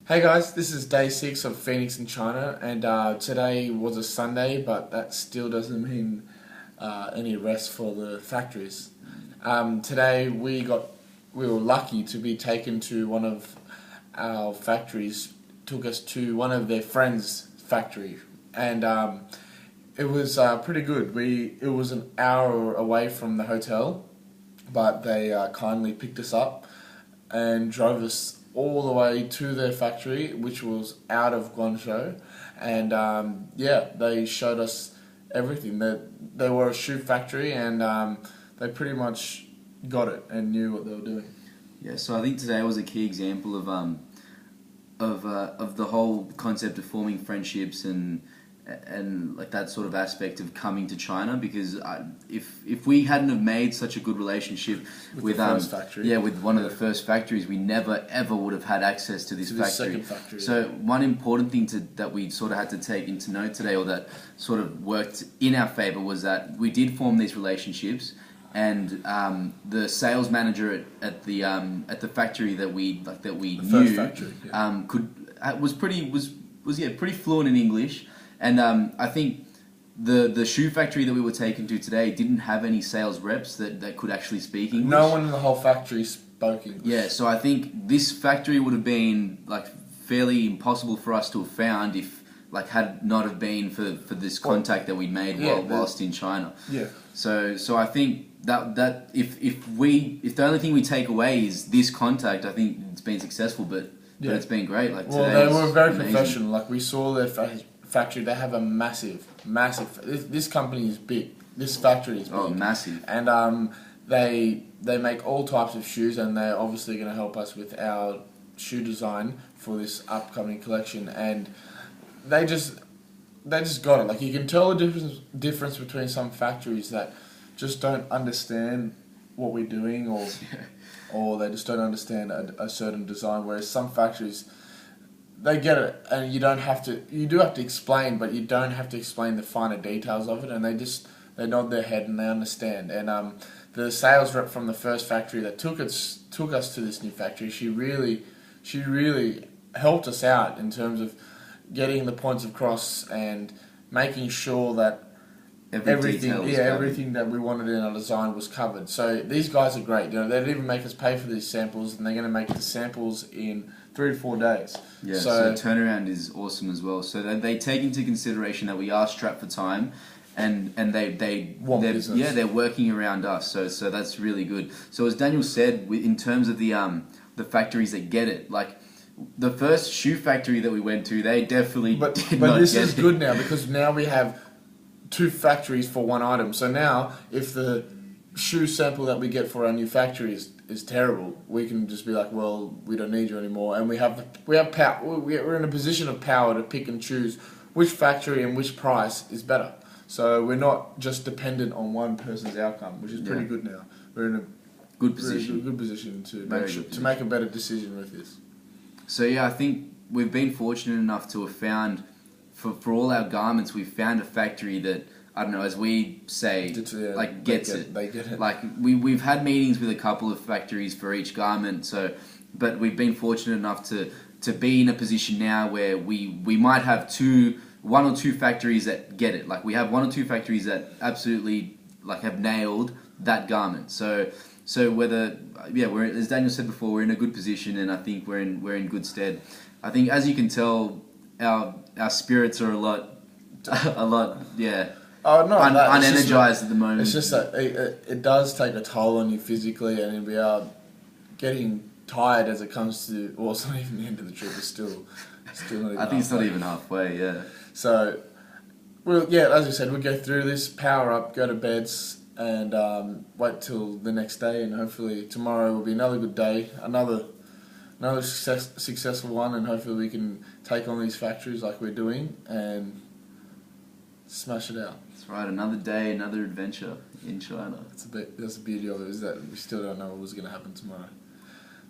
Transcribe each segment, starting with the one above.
Hey guys, this is day 6 of Phoenix in China, and today was a Sunday, but that still doesn't mean any rest for the factories. Today we were lucky to be taken to one of our factories, took us to one of their friends' factory, and it was pretty good. It was an hour away from the hotel, but they kindly picked us up and drove us all the way to their factory, which was out of Guangzhou, and they showed us everything. They were a shoe factory, and they pretty much got it and knew what they were doing. Yeah, so I think today was a key example of the whole concept of forming friendships and like that sort of aspect of coming to China, because if we hadn't have made such a good relationship with the first factory, with one of the first factories, we never ever would have had access to this factory. Second factory. So one important thing that we sort of had to take into note today, or that sort of worked in our favor, was that we did form these relationships. And the sales manager at the factory that we knew factory, was pretty fluent in English, and I think the shoe factory that we were taken to today didn't have any sales reps that could actually speak English. No one in the whole factory spoke English. Yeah, so I think this factory would have been like fairly impossible for us to have found if had not have been for this contact that we made whilst in China. Yeah. So I think that if the only thing we take away is this contact, I think it's been successful, but it's been great. They were very professional. Like, we saw their factory. They have a massive. This company is big. This factory is big. Oh, massive. And they make all types of shoes, and they're obviously going to help us with our shoe design for this upcoming collection. And they just got it. Like, you can tell the difference between some factories that just don't understand what we're doing, or they just don't understand a certain design, whereas some factories, they get it, and you do have to explain, but you don't have to explain the finer details of it, and they nod their head and they understand. And the sales rep from the first factory that took us to this new factory, she really helped us out in terms of getting the points across and making sure that everything that we wanted in our design was covered. So these guys are great. They didn't even make us pay for these samples, and they're going to make the samples in 3 to 4 days. Yeah, so turnaround is awesome as well. So they take into consideration that we are strapped for time, and they're working around us. So that's really good. So as Daniel said, in terms of the factories that get it, like the first shoe factory that we went to, they definitely but did not this get is it. Good now, because now we have 2 factories for one item. So now, if the shoe sample that we get for our new factory is terrible, we can just be like, well, we don't need you anymore, and we have power. We're in a position of power to pick and choose which factory and which price is better. So we're not just dependent on one person's outcome, which is pretty good now. We're in a good position to make a better decision with this. So yeah, I think we've been fortunate enough to have found, for all our garments, we've found a factory that, I don't know, as we say, gets it. They get it. Like, we've had meetings with a couple of factories for each garment, but we've been fortunate enough to be in a position now where we might have one or two factories that get it. Like, we have 1 or 2 factories that absolutely have nailed that garment. So we're, as Daniel said before, we're in a good position, and I think we're in good stead. I think, as you can tell, our spirits are a lot unenergized at the moment. It's just that it does take a toll on you physically, and we are getting tired as it comes to. Well, it's not even the end of the trip. It's still not even. I think it's not even halfway. Yeah. So, as you said, we'll go through this, power up, go to beds, and wait till the next day, and hopefully tomorrow will be another good day, another successful one, and hopefully we can take on these factories like we're doing and smash it out. That's right, another day, another adventure in China. That's the beauty of it, is that we still don't know what's going to happen tomorrow.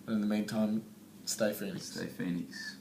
But in the meantime, stay Phoenix. Stay Phoenix.